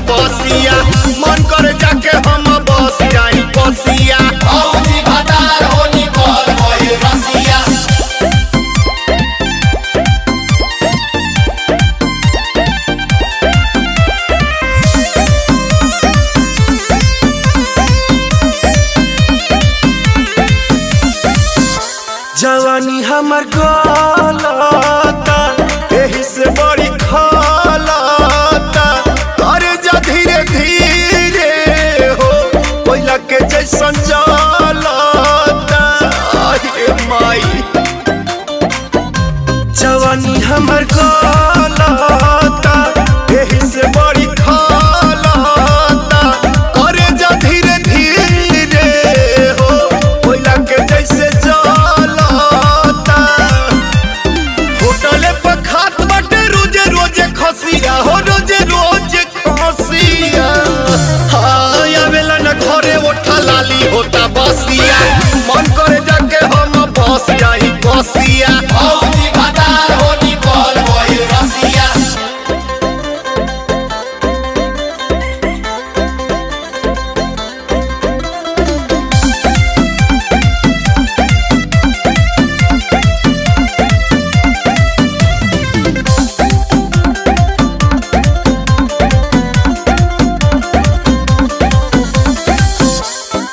मन करे जाके हम बस जाई बसिया औजी भतार हो निकल गइल रसिया। जवानी हमर गलता एही से बड़ी खलता अरे जा धीरे धीरे हो कोयला के जैसन जलता अरे माई। जवानी हमर गलता एही से बड़ी खलता अरे जा धीरे धीरे हो कोयला के जैसे खसिया हो रोजे रोजे खसिया आवेला न घरे उठा लाली होता बसिया मन करे जाके हम बस जाई बसिया औजी भतार हो निकल गइल रसिया।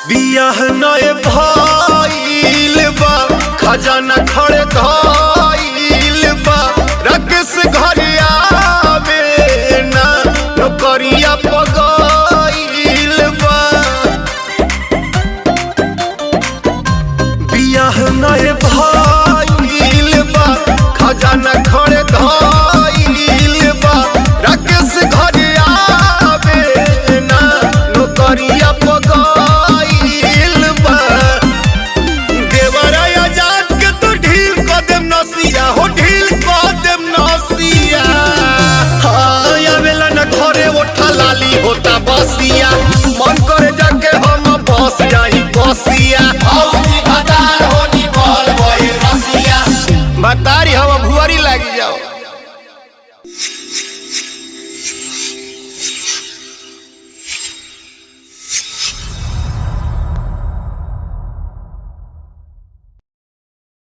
बियाह नए भइल बा खजाना खड़े धइल बा राकेश घर आवे ना नौकरिया पगइल बा। बियाह नए भइल बा खजाना खड़े धइल बा राकेश घर आवे ना नौकरिया हो ढील कर देम नसिया आवेला न घरे उठा लाली होता बसिया मन करे जाके हम बस जाई बसिया औजी भतार हो निकल गइल रसिया। बतारी हम भुआरी लागी जाओ।